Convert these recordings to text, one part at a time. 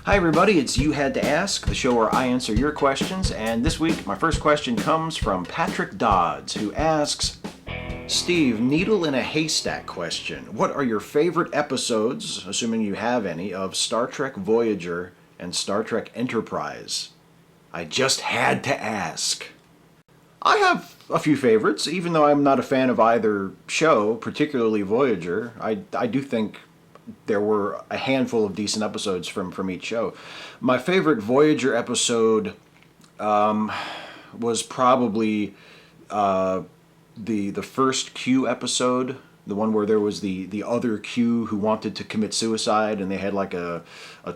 Hi everybody, it's You Had to Ask, the show where I answer your questions, and this week my first question comes from Patrick Dodds, who asks, Steve, needle in a haystack question. What are your favorite episodes, assuming you have any, of Star Trek Voyager and Star Trek Enterprise? I just had to ask. I have a few favorites, even though I'm not a fan of either show, particularly Voyager. I do think there were a handful of decent episodes from each show. My favorite Voyager episode was probably the first Q episode, the one where there was the other Q who wanted to commit suicide, and they had like a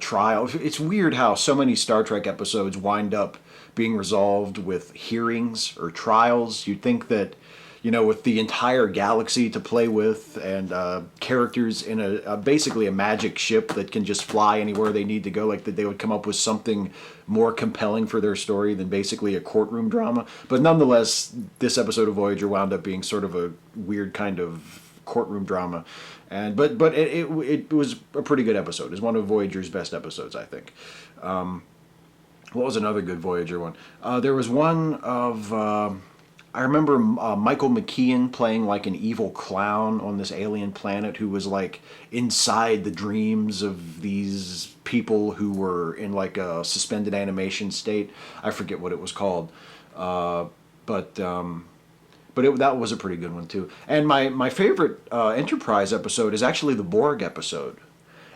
trial. It's weird how so many Star Trek episodes wind up being resolved with hearings or trials. You'd think that, with the entire galaxy to play with and characters in a basically a magic ship that can just fly anywhere they need to go, like that they would come up with something more compelling for their story than basically a courtroom drama. But nonetheless, this episode of Voyager wound up being sort of a weird kind of courtroom drama, and but it was a pretty good episode. It's one of Voyager's best episodes, I think. What was another good Voyager one? There was one of I remember Michael McKean playing like an evil clown on this alien planet who was like inside the dreams of these people who were in like a suspended animation state. I forget what it was called, but that was a pretty good one too. And my favorite Enterprise episode is actually the Borg episode,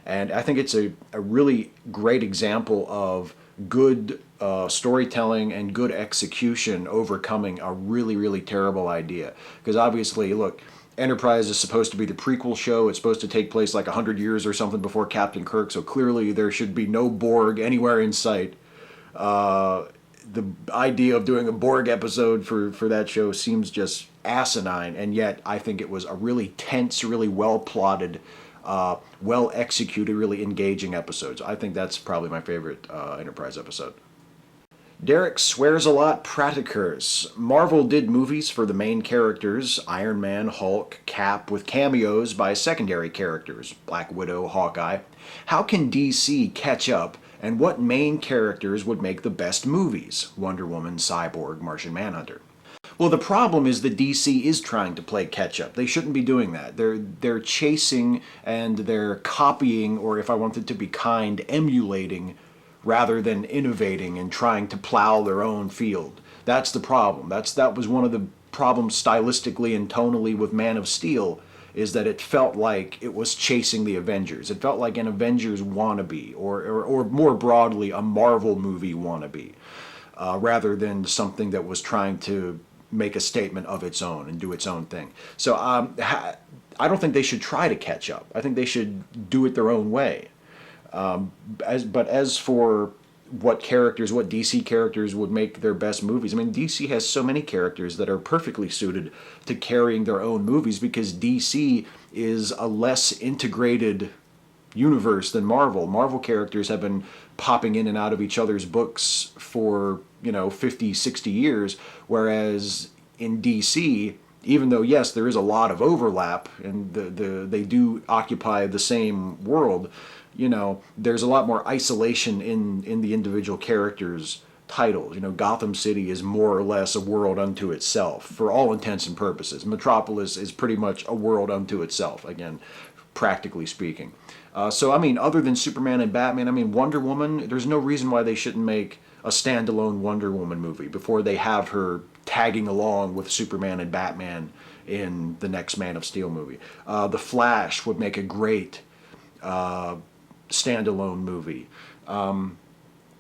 and I think it's a really great example of good storytelling and good execution overcoming a really, really terrible idea. Because obviously, look, Enterprise is supposed to be the prequel show. It's supposed to take place like 100 years or something before Captain Kirk, so clearly there should be no Borg anywhere in sight. The idea of doing a Borg episode for that show seems just asinine, and yet I think it was a really tense, really well-plotted, well-executed, really engaging episodes. I think that's probably my favorite Enterprise episode. Derek Swears a Lot Pratikers. Marvel did movies for the main characters, Iron Man, Hulk, Cap, with cameos by secondary characters, Black Widow, Hawkeye. How can DC catch up, and what main characters would make the best movies? Wonder Woman, Cyborg, Martian Manhunter. Well, the problem is that DC is trying to play catch-up. They shouldn't be doing that. They're chasing and they're copying, or if I wanted to be kind, emulating, rather than innovating and trying to plow their own field. That's the problem. That was one of the problems stylistically and tonally with Man of Steel, is that it felt like it was chasing the Avengers. It felt like an Avengers wannabe, or more broadly, a Marvel movie wannabe, rather than something that was trying to make a statement of its own and do its own thing. So I don't think they should try to catch up. I think they should do it their own way. But as for what DC characters would make their best movies, I mean, DC has so many characters that are perfectly suited to carrying their own movies, because DC is a less integrated universe than Marvel. Marvel characters have been popping in and out of each other's books for 50, 60 years, whereas in DC, even though yes, there is a lot of overlap and they do occupy the same world, there's a lot more isolation in the individual characters' titles. Gotham City is more or less a world unto itself for all intents and purposes. Metropolis is pretty much a world unto itself, again, practically speaking. So I mean, other than Superman and Batman, I mean, Wonder Woman, there's no reason why they shouldn't make a standalone Wonder Woman movie before they have her tagging along with Superman and Batman in the next Man of Steel movie. The Flash would make a great standalone movie.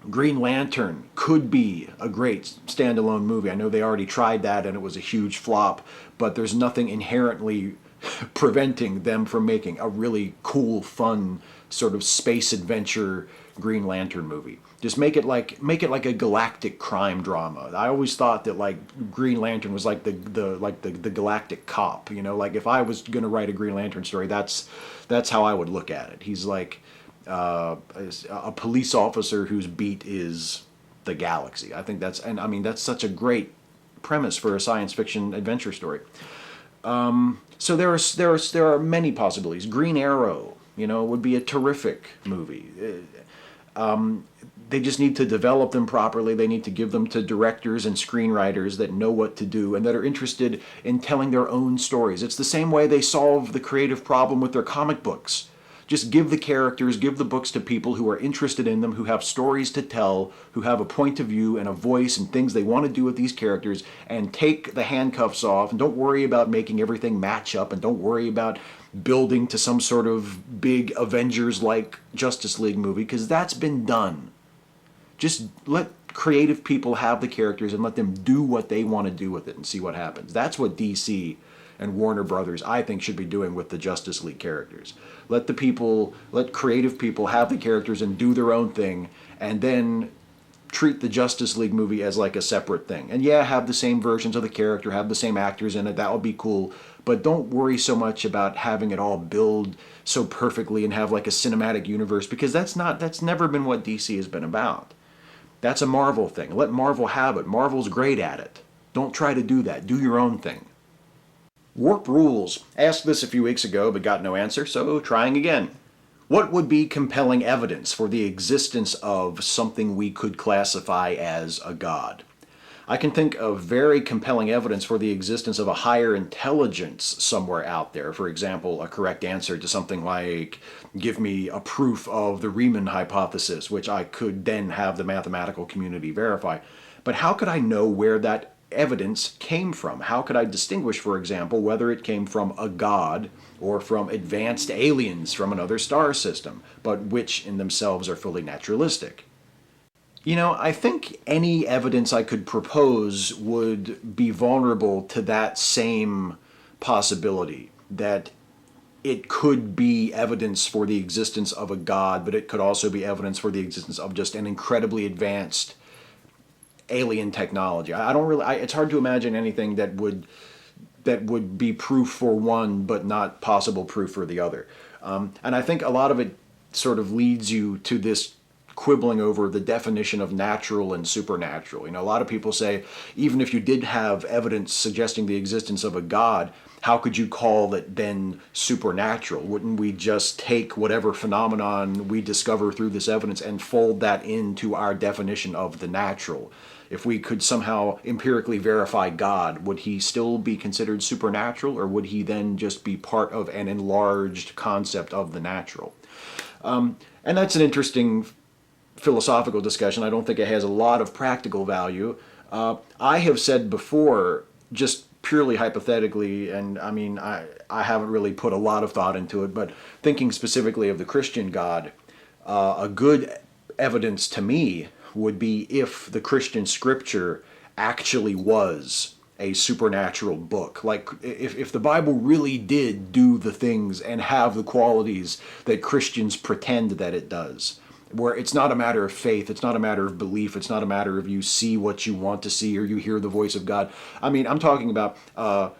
Green Lantern could be a great standalone movie. I know they already tried that and it was a huge flop, but there's nothing inherently preventing them from making a really cool, fun, sort of space adventure Green Lantern movie. Just make it like a galactic crime drama. I always thought that like Green Lantern was like the galactic cop. Like if I was gonna write a Green Lantern story, that's how I would look at it. He's like a police officer whose beat is the galaxy. I think that's such a great premise for a science fiction adventure story. So there are many possibilities. Green Arrow, would be a terrific movie. They just need to develop them properly. They need to give them to directors and screenwriters that know what to do and that are interested in telling their own stories. It's the same way they solve the creative problem with their comic books. Just give the characters, give the books to people who are interested in them, who have stories to tell, who have a point of view and a voice and things they want to do with these characters, and take the handcuffs off, and don't worry about making everything match up, and don't worry about building to some sort of big Avengers-like Justice League movie, because that's been done. Just let creative people have the characters and let them do what they want to do with it and see what happens. That's what DC and Warner Brothers, I think, should be doing with the Justice League characters. Let creative people have the characters and do their own thing, and then treat the Justice League movie as like a separate thing. And yeah, have the same versions of the character, have the same actors in it, that would be cool. But don't worry so much about having it all build so perfectly and have like a cinematic universe, because that's never been what DC has been about. That's a Marvel thing. Let Marvel have it. Marvel's great at it. Don't try to do that. Do your own thing. Warp Rules asked this a few weeks ago but got no answer, so trying again. What would be compelling evidence for the existence of something we could classify as a god? I can think of very compelling evidence for the existence of a higher intelligence somewhere out there. For example, a correct answer to something like, give me a proof of the Riemann hypothesis, which I could then have the mathematical community verify. But how could I know where that evidence came from? How could I distinguish, for example, whether it came from a god or from advanced aliens from another star system, but which in themselves are fully naturalistic? I think any evidence I could propose would be vulnerable to that same possibility, that it could be evidence for the existence of a god, but it could also be evidence for the existence of just an incredibly advanced alien technology. It's hard to imagine anything that would be proof for one, but not possible proof for the other. And I think a lot of it sort of leads you to this quibbling over the definition of natural and supernatural. A lot of people say, even if you did have evidence suggesting the existence of a god, how could you call it then supernatural? Wouldn't we just take whatever phenomenon we discover through this evidence and fold that into our definition of the natural? If we could somehow empirically verify God, would he still be considered supernatural, or would he then just be part of an enlarged concept of the natural? And that's an interesting philosophical discussion. I don't think it has a lot of practical value. I have said before, just purely hypothetically, and I haven't really put a lot of thought into it, but thinking specifically of the Christian God, a good evidence to me would be if the Christian scripture actually was a supernatural book. Like if the Bible really did do the things and have the qualities that Christians pretend that it does, where it's not a matter of faith, it's not a matter of belief, it's not a matter of you see what you want to see or you hear the voice of God. I'm talking about a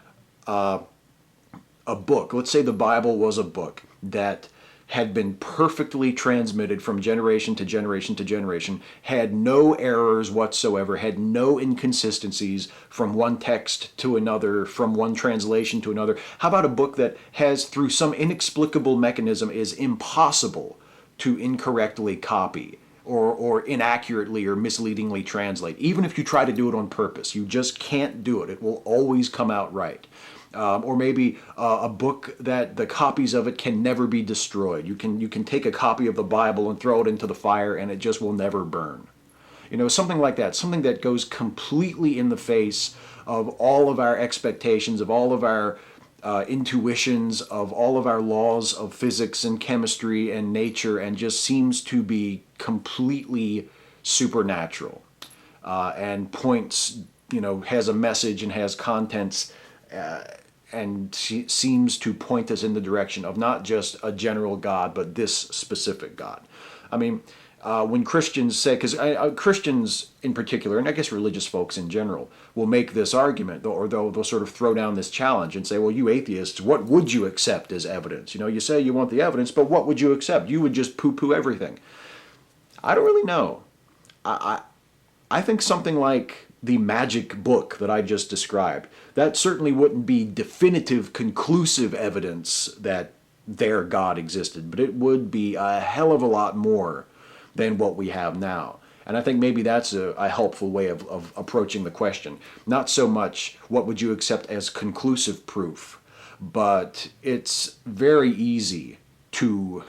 book. Let's say the Bible was a book that had been perfectly transmitted from generation to generation to generation, had no errors whatsoever, had no inconsistencies from one text to another, from one translation to another. How about a book that has, through some inexplicable mechanism, is impossible to incorrectly copy or inaccurately or misleadingly translate? Even if you try to do it on purpose, you just can't do it. It will always come out right. Or maybe a book that the copies of it can never be destroyed. You can take a copy of the Bible and throw it into the fire and it just will never burn. Something like that. Something that goes completely in the face of all of our expectations, of all of our intuitions, of all of our laws of physics and chemistry and nature, and just seems to be completely supernatural, and points, has a message and has contents, and seems to point us in the direction of not just a general God, but this specific God. When Christians say, because Christians in particular, and I guess religious folks in general, will make this argument, or they'll sort of throw down this challenge and say, well, you atheists, what would you accept as evidence? You say you want the evidence, but what would you accept? You would just poo-poo everything. I don't really know. I think something like the magic book that I just described, that certainly wouldn't be definitive, conclusive evidence that their God existed, but it would be a hell of a lot more than what we have now. And I think maybe that's a helpful way of approaching the question. Not so much what would you accept as conclusive proof, but it's very easy to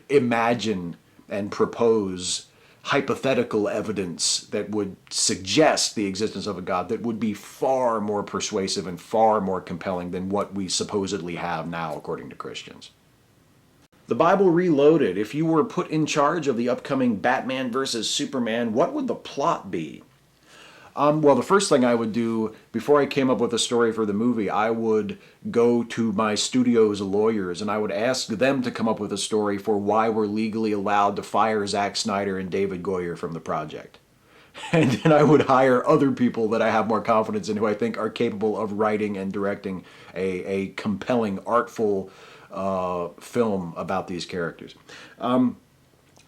imagine and propose hypothetical evidence that would suggest the existence of a God that would be far more persuasive and far more compelling than what we supposedly have now, according to Christians. The Bible Reloaded. If you were put in charge of the upcoming Batman versus Superman, what would the plot be? Well, the first thing I would do before I came up with a story for the movie, I would go to my studio's lawyers and I would ask them to come up with a story for why we're legally allowed to fire Zack Snyder and David Goyer from the project. And then I would hire other people that I have more confidence in who I think are capable of writing and directing a compelling, artful film about these characters.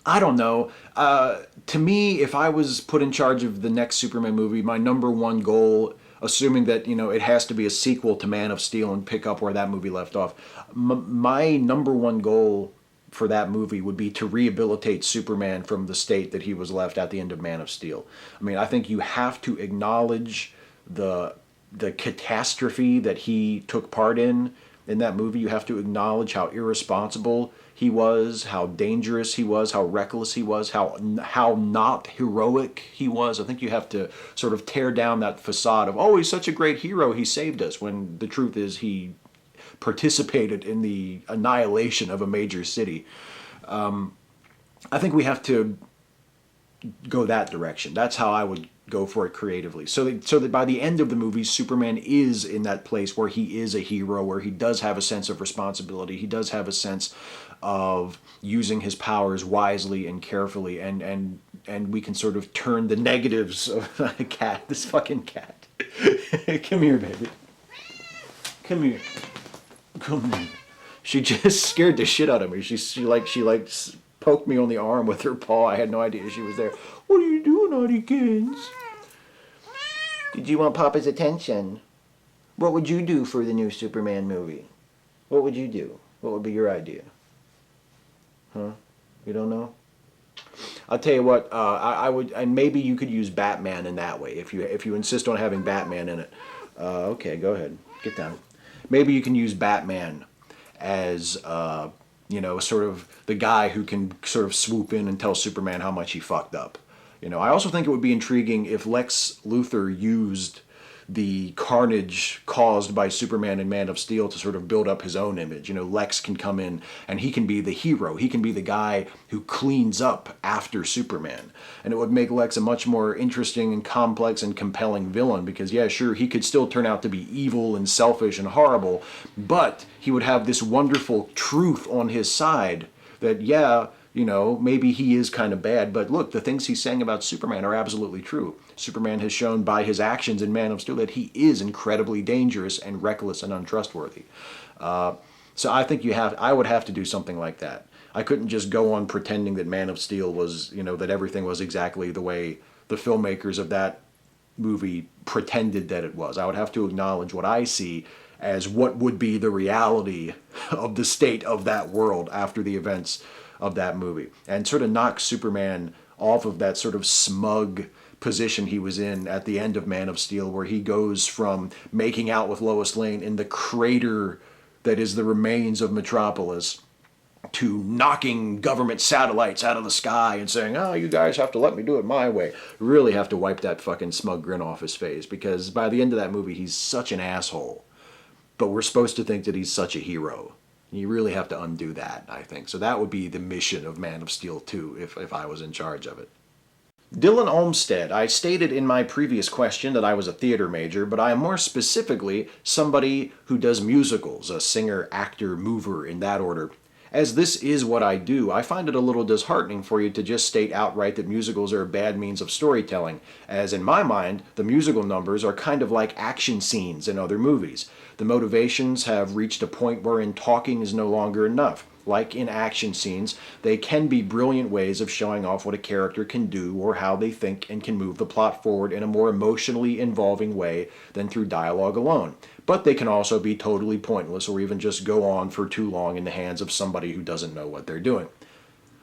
I don't know. To me, if I was put in charge of the next Superman movie, my number one goal, assuming that, it has to be a sequel to Man of Steel and pick up where that movie left off, my number one goal for that movie would be to rehabilitate Superman from the state that he was left at the end of Man of Steel. I mean, I think you have to acknowledge the catastrophe that he took part in that movie. You have to acknowledge how irresponsible he was, how dangerous he was, how reckless he was, how not heroic he was. I think you have to sort of tear down that facade of, oh, he's such a great hero, he saved us, when the truth is he participated in the annihilation of a major city. I think we have to go that direction. That's how I would go for it creatively. So that by the end of the movie, Superman is in that place where he is a hero, where he does have a sense of responsibility. He does have a sense of using his powers wisely and carefully, and we can sort of turn the negatives of a cat, this fucking cat. Come here, baby. Come here. Come here. She just scared the shit out of me. She poked me on the arm with her paw. I had no idea she was there. What are you doing, Audikins? Did you want Papa's attention? What would you do for the new Superman movie? What would you do? What would be your idea? Huh? You don't know? I'll tell you what. I would, and maybe you could use Batman in that way if you insist on having Batman in it. Okay, go ahead. Get down. Maybe you can use Batman as sort of the guy who can sort of swoop in and tell Superman how much he fucked up. I also think it would be intriguing if Lex Luthor used the carnage caused by Superman and Man of Steel to sort of build up his own image. Lex can come in and he can be the hero. He can be the guy who cleans up after Superman. And it would make Lex a much more interesting and complex and compelling villain because, yeah, sure, he could still turn out to be evil and selfish and horrible, but he would have this wonderful truth on his side that, yeah, maybe he is kind of bad, but look, the things he's saying about Superman are absolutely true. Superman has shown by his actions in Man of Steel that he is incredibly dangerous and reckless and untrustworthy. So I think I would have to do something like that. I couldn't just go on pretending that Man of Steel was, that everything was exactly the way the filmmakers of that movie pretended that it was. I would have to acknowledge what I see as what would be the reality of the state of that world after the events of that movie, and sort of knock Superman off of that sort of smug position he was in at the end of Man of Steel, where he goes from making out with Lois Lane in the crater that is the remains of Metropolis to knocking government satellites out of the sky and saying, oh, you guys have to let me do it my way. Really have to wipe that fucking smug grin off his face, because by the end of that movie, he's such an asshole. But we're supposed to think that he's such a hero. You really have to undo that, I think. So that would be the mission of Man of Steel 2 if I was in charge of it. Dylan Olmstead. I stated in my previous question that I was a theater major, but I am more specifically somebody who does musicals, a singer, actor, mover, in that order. As this is what I do, I find it a little disheartening for you to just state outright that musicals are a bad means of storytelling, as in my mind, the musical numbers are kind of like action scenes in other movies. The motivations have reached a point wherein talking is no longer enough. Like in action scenes, they can be brilliant ways of showing off what a character can do or how they think and can move the plot forward in a more emotionally involving way than through dialogue alone. But they can also be totally pointless or even just go on for too long in the hands of somebody who doesn't know what they're doing.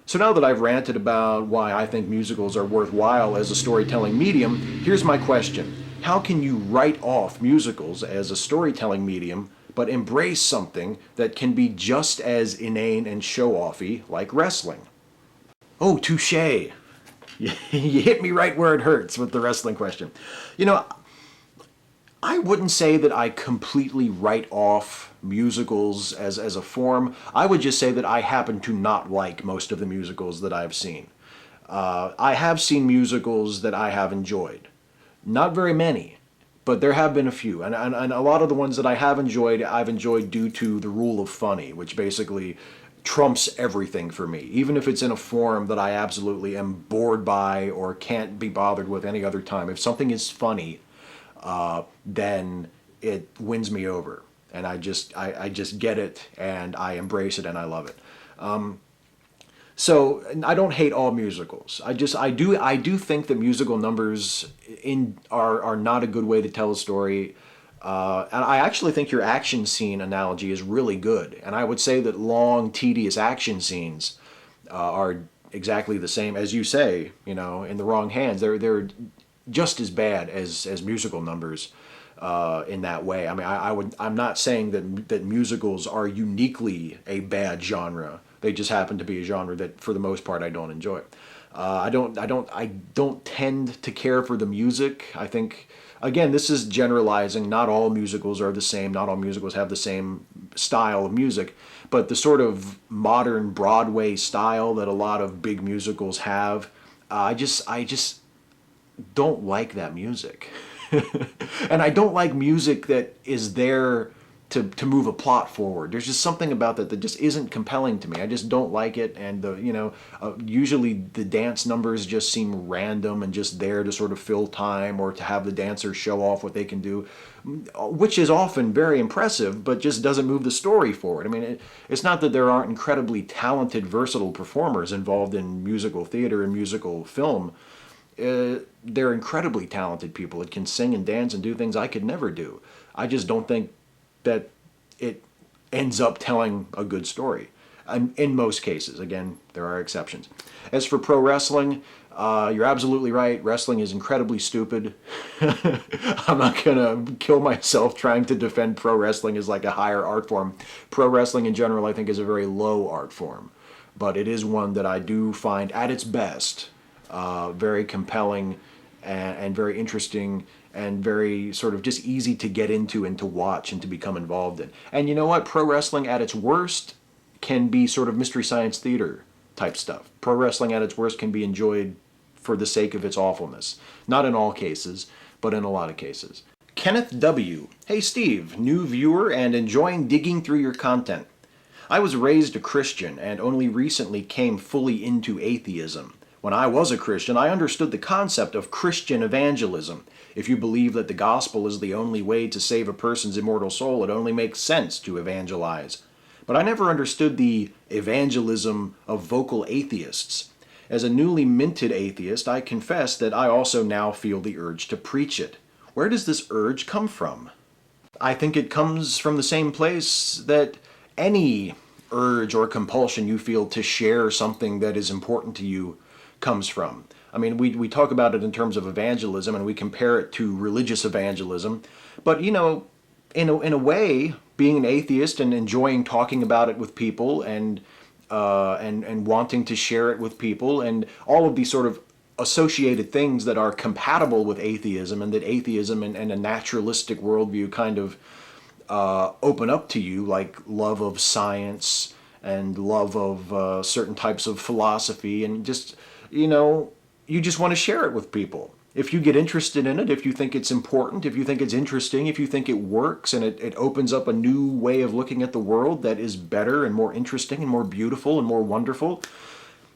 So now that I've ranted about why I think musicals are worthwhile as a storytelling medium, here's my question. How can you write off musicals as a storytelling medium, but embrace something that can be just as inane and show-offy like wrestling? Oh, touche. You hit me right where it hurts with the wrestling question. You know, I wouldn't say that I completely write off musicals as a form. I would just say that I happen to not like most of the musicals that I've seen. I have seen musicals that I have enjoyed. Not very many, but there have been a few. And a lot of the ones that I have enjoyed, I've enjoyed due to the rule of funny, which basically trumps everything for me. Even if it's in a form that I absolutely am bored by or can't be bothered with any other time. If something is funny, then it wins me over. And I just get it and I embrace it and I love it. So I don't hate all musicals. I do think that musical numbers are not a good way to tell a story. And I actually think your action scene analogy is really good. And I would say that long, tedious action scenes are exactly the same as you say. You know, in the wrong hands, they're just as bad as musical numbers in that way. I mean, I'm not saying that musicals are uniquely a bad genre. They just happen to be a genre that, for the most part, I don't enjoy. I don't tend to care for the music. I think, again, this is generalizing. Not all musicals are the same. Not all musicals have the same style of music. But the sort of modern Broadway style that a lot of big musicals have, I just don't like that music. And I don't like music that is there to move a plot forward. There's just something about that just isn't compelling to me. I just don't like it. And usually the dance numbers just seem random and just there to sort of fill time or to have the dancers show off what they can do, which is often very impressive, but just doesn't move the story forward. I mean, it's not that there aren't incredibly talented, versatile performers involved in musical theater and musical film. They're incredibly talented people that can sing and dance and do things I could never do. I just don't think that it ends up telling a good story. In most cases. Again, there are exceptions. As for pro wrestling, you're absolutely right. Wrestling is incredibly stupid. I'm not going to kill myself trying to defend pro wrestling as like a higher art form. Pro wrestling in general, I think, is a very low art form. But it is one that I do find at its best very compelling and very interesting and very sort of just easy to get into and to watch and to become involved in. And you know what? Pro wrestling at its worst can be sort of Mystery Science Theater type stuff. Pro wrestling at its worst can be enjoyed for the sake of its awfulness. Not in all cases, but in a lot of cases. Kenneth W. Hey Steve, new viewer and enjoying digging through your content. I was raised a Christian and only recently came fully into atheism. When I was a Christian, I understood the concept of Christian evangelism. If you believe that the gospel is the only way to save a person's immortal soul, it only makes sense to evangelize. But I never understood the evangelism of vocal atheists. As a newly minted atheist, I confess that I also now feel the urge to preach it. Where does this urge come from? I think it comes from the same place that any urge or compulsion you feel to share something that is important to you comes from. I mean, we talk about it in terms of evangelism and we compare it to religious evangelism. But, you know, in a way, being an atheist and enjoying talking about it with people and wanting to share it with people and all of these sort of associated things that are compatible with atheism and that atheism and a naturalistic worldview kind of open up to you, like love of science and love of certain types of philosophy and just, you know, you just want to share it with people. If you get interested in it, if you think it's important, if you think it's interesting, if you think it works and it opens up a new way of looking at the world that is better and more interesting and more beautiful and more wonderful,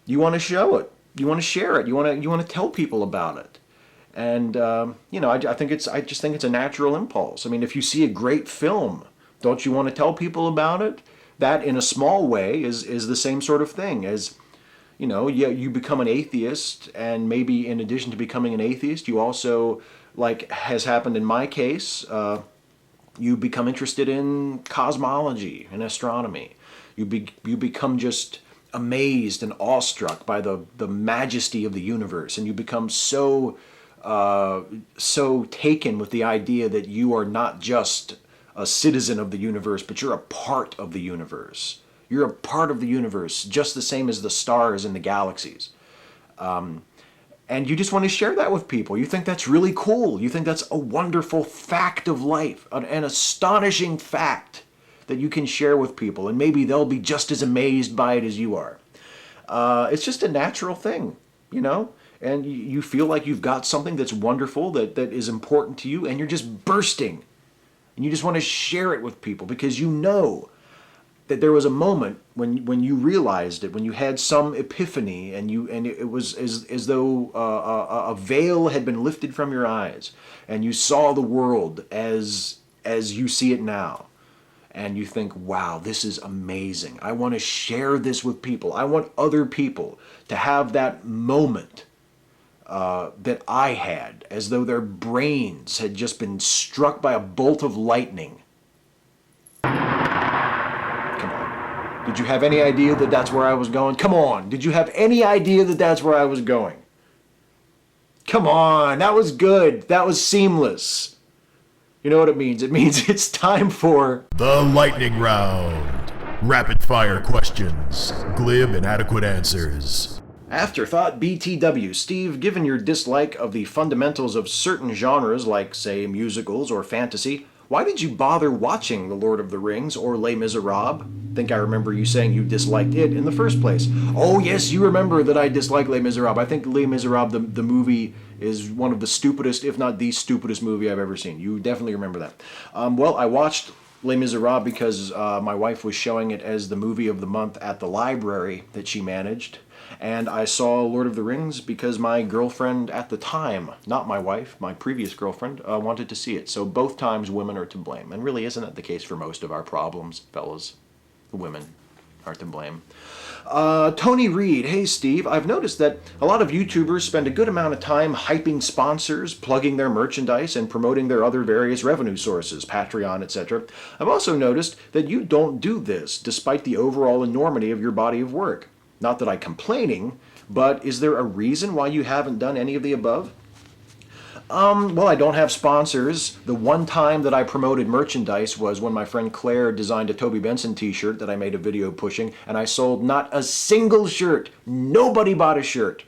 you want to show it. You want to share it. You want to tell people about it. And you know, I just think it's a natural impulse. I mean, if you see a great film, don't you want to tell people about it? That, in a small way, is the same sort of thing as, you know, you become an atheist, and maybe in addition to becoming an atheist, you also, like has happened in my case, you become interested in cosmology and astronomy. You become just amazed and awestruck by the majesty of the universe, and you become so taken with the idea that you are not just a citizen of the universe, but you're a part of the universe. You're a part of the universe, just the same as the stars and the galaxies. And you just want to share that with people. You think that's really cool. You think that's a wonderful fact of life, an astonishing fact that you can share with people, and maybe they'll be just as amazed by it as you are. It's just a natural thing, you know? And you feel like you've got something that's wonderful, that is important to you, and you're just bursting. And you just want to share it with people because you know that there was a moment when you realized it, when you had some epiphany, and it was as though a veil had been lifted from your eyes, and you saw the world as you see it now. And you think, wow, this is amazing. I want to share this with people. I want other people to have that moment that I had, as though their brains had just been struck by a bolt of lightning. Come on. Did you have any idea that that's where I was going? Come on. Did you have any idea that that's where I was going? Come on. That was good. That was seamless. You know what it means? It means it's time for the lightning round. Rapid fire questions, glib and adequate answers. Afterthought BTW. Steve, given your dislike of the fundamentals of certain genres like, say, musicals or fantasy, why did you bother watching The Lord of the Rings or Les Miserables? Think I remember you saying you disliked it in the first place. Oh yes, you remember that I disliked Les Miserables. I think Les Miserables, the movie, is one of the stupidest, if not the stupidest movie I've ever seen. You definitely remember that. Well, I watched Les Miserables because my wife was showing it as the movie of the month at the library that she managed. And I saw Lord of the Rings because my girlfriend at the time, not my wife, my previous girlfriend, wanted to see it. So both times women are to blame. And really, isn't that the case for most of our problems, fellas? The women are to blame. Tony Reed, hey Steve, I've noticed that a lot of YouTubers spend a good amount of time hyping sponsors, plugging their merchandise, and promoting their other various revenue sources, Patreon, etc. I've also noticed that you don't do this, despite the overall enormity of your body of work. Not that I'm complaining, but is there a reason why you haven't done any of the above? Well, I don't have sponsors. The one time that I promoted merchandise was when my friend Claire designed a Toby Benson t-shirt that I made a video pushing, and I sold not a single shirt. Nobody bought a shirt.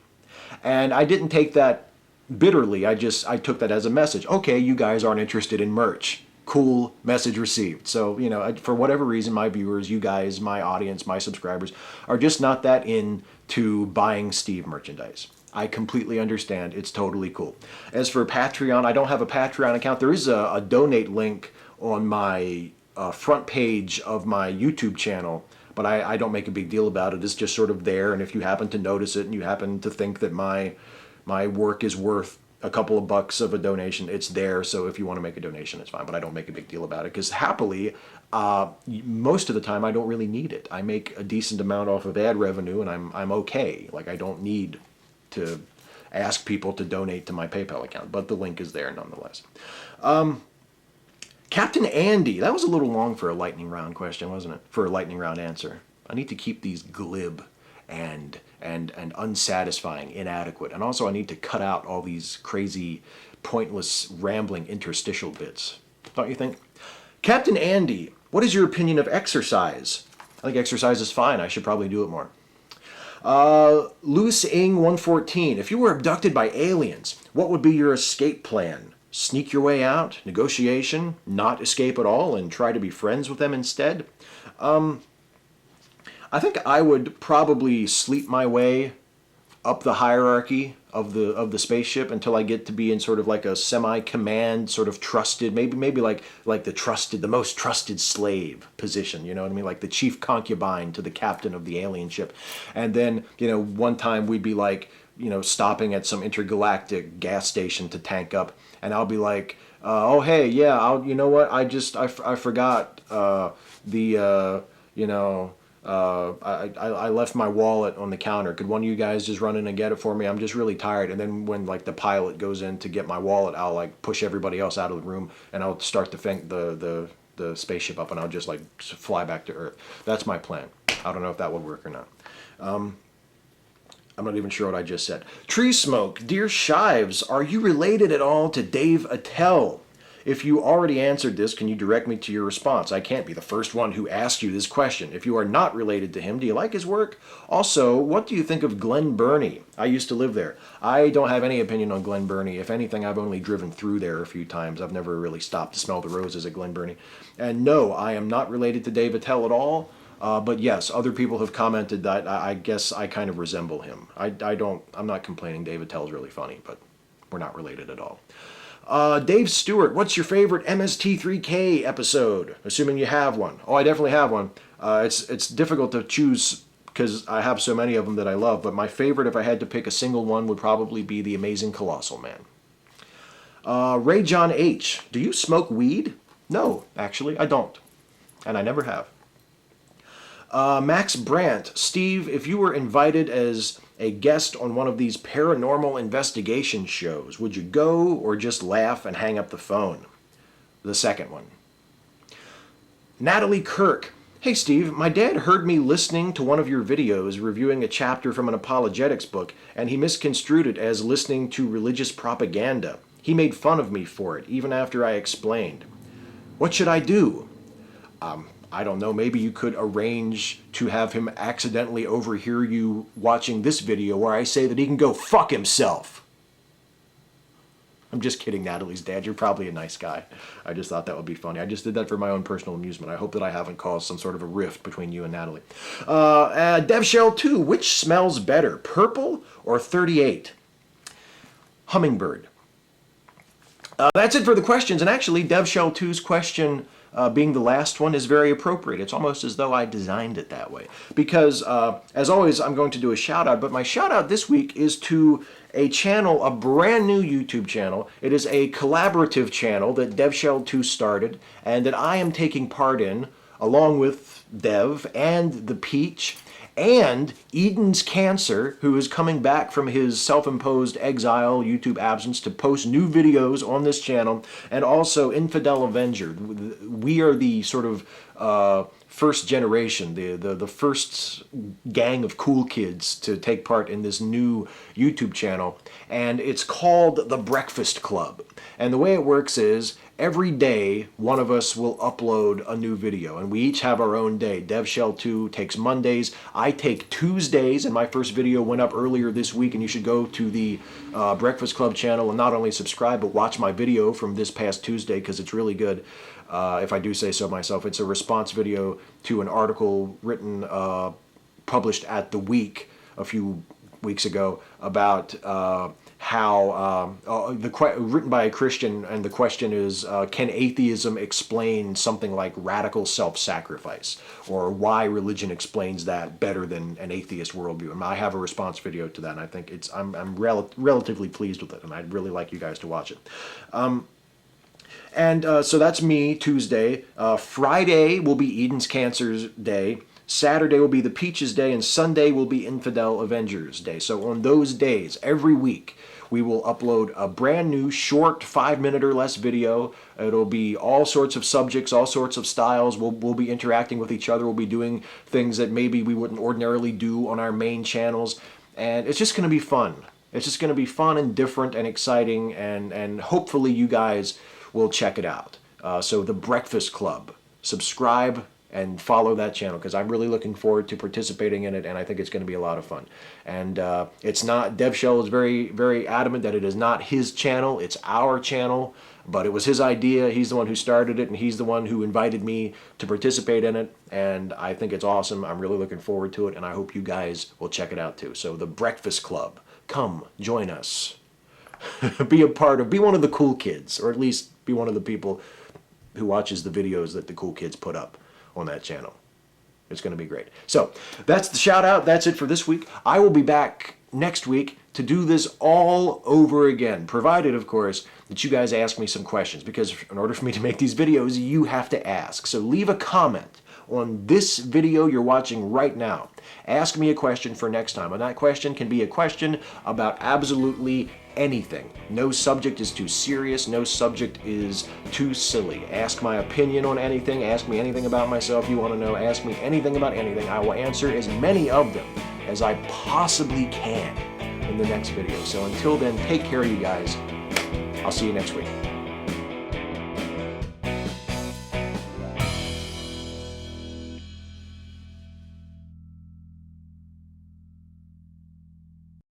And I didn't take that bitterly. I took that as a message. Okay, you guys aren't interested in merch. Cool, message received. So, you know, for whatever reason, my viewers, you guys, my audience, my subscribers are just not that into buying Steve merchandise. I completely understand. It's totally cool. As for Patreon, I don't have a Patreon account. There is a donate link on my front page of my YouTube channel, but I don't make a big deal about it. It's just sort of there, and if you happen to notice it and you happen to think that my work is worth a couple of bucks of a donation, it's there. So if you want to make a donation, it's fine, but I don't make a big deal about it because happily, most of the time I don't really need it. I make a decent amount off of ad revenue, and I'm okay. Like, I don't need to ask people to donate to my PayPal account, but the link is there nonetheless. Captain Andy, that was a little long for a lightning round question, wasn't it? For a lightning round answer. I need to keep these glib and unsatisfying, inadequate, and also I need to cut out all these crazy, pointless, rambling interstitial bits. Don't you think? Captain Andy, what is your opinion of exercise? I think exercise is fine. I should probably do it more. Louis Ing 114. If you were abducted by aliens, what would be your escape plan? Sneak your way out? Negotiation? Not escape at all and try to be friends with them instead? I think I would probably sleep my way up the hierarchy of the spaceship until I get to be in sort of like a semi-command, sort of trusted, maybe like the most trusted slave position, you know what I mean? Like the chief concubine to the captain of the alien ship. And then, you know, one time we'd be like, you know, stopping at some intergalactic gas station to tank up, and I'll be like, oh hey, yeah, you know what? I forgot I left my wallet on the counter. Could one of you guys just run in and get it for me? I'm just really tired. And then when like the pilot goes in to get my wallet, I'll like push everybody else out of the room, and I'll start the spaceship up, and I'll just like fly back to Earth. That's my plan. I don't know if that would work or not. I'm not even sure what I just said. Tree Smoke, dear Shives, are you related at all to Dave Attell? If you already answered this, can you direct me to your response? I can't be the first one who asked you this question. If you are not related to him, do you like his work? Also, what do you think of Glen Burnie? I used to live there. I don't have any opinion on Glen Burnie. If anything, I've only driven through there a few times. I've never really stopped to smell the roses at Glen Burnie. And no, I am not related to Dave Attell at all. But yes, other people have commented that I guess I kind of resemble him. I'm not complaining. Dave Attell's really funny, but we're not related at all. Dave Stewart, what's your favorite MST3K episode? Assuming you have one. Oh, I definitely have one. It's difficult to choose because I have so many of them that I love, but my favorite, if I had to pick a single one, would probably be The Amazing Colossal Man. Ray John H., do you smoke weed? No, actually, I don't. And I never have. Max Brandt, Steve, if you were invited as a guest on one of these paranormal investigation shows, would you go or just laugh and hang up the phone? The second one. Natalie Kirk, hey Steve, my dad heard me listening to one of your videos reviewing a chapter from an apologetics book, and he misconstrued it as listening to religious propaganda. He made fun of me for it, even after I explained. What should I do? I don't know, maybe you could arrange to have him accidentally overhear you watching this video where I say that he can go fuck himself. I'm just kidding, Natalie's dad. You're probably a nice guy. I just thought that would be funny. I just did that for my own personal amusement. I hope that I haven't caused some sort of a rift between you and Natalie. DevShell 2, which smells better, purple or 38? Hummingbird. That's it for the questions. And actually, DevShell 2's question being the last one is very appropriate. It's almost as though I designed it that way. Because, as always, I'm going to do a shout-out, but my shout-out this week is to a channel, a brand new YouTube channel. It is a collaborative channel that DevShell 2 started, and that I am taking part in, along with Dev and the Peach, and Eden's Cancer, who is coming back from his self-imposed exile, YouTube absence, to post new videos on this channel, and also Infidel Avenger. We are the sort of first generation, the first gang of cool kids to take part in this new YouTube channel, and it's called The Breakfast Club. And the way it works is, every day, one of us will upload a new video, and we each have our own day. DevShell 2 takes Mondays. I take Tuesdays, and my first video went up earlier this week, and you should go to the Breakfast Club channel and not only subscribe, but watch my video from this past Tuesday, because it's really good. If I do say so myself, it's a response video to an article written, published at The Week a few weeks ago about how written by a Christian, and the question is, can atheism explain something like radical self-sacrifice, or why religion explains that better than an atheist worldview? And I have a response video to that, and I think I'm relatively pleased with it, and I'd really like you guys to watch it. So that's me, Tuesday. Friday will be Eden's Cancer's day. Saturday will be the Peaches Day, and Sunday will be Infidel Avengers Day. So on those days, every week, we will upload a brand new short 5-minute or less video. It'll be all sorts of subjects, all sorts of styles. We'll be interacting with each other. We'll be doing things that maybe we wouldn't ordinarily do on our main channels. And it's just going to be fun. It's just going to be fun and different and exciting, and hopefully you guys will check it out. So The Breakfast Club. Subscribe and follow that channel, because I'm really looking forward to participating in it, and I think it's going to be a lot of fun. And it's not, DevShell is very, very adamant that it is not his channel, it's our channel, but it was his idea. He's the one who started it, and he's the one who invited me to participate in it, and I think it's awesome. I'm really looking forward to it, and I hope you guys will check it out too. So The Breakfast Club, come join us. Be one of the cool kids, or at least be one of the people who watches the videos that the cool kids put up on that channel. It's going to be great. So that's the shout out. That's it for this week. I will be back next week to do this all over again, provided, of course, that you guys ask me some questions, because in order for me to make these videos, you have to ask. So leave a comment on this video you're watching right now. Ask me a question for next time, and that question can be a question about absolutely anything. No subject is too serious, no subject is too silly. Ask my opinion on anything, ask me anything about myself you want to know, ask me anything about anything. I will answer as many of them as I possibly can in the next video. So until then, take care, you guys. I'll see you next week.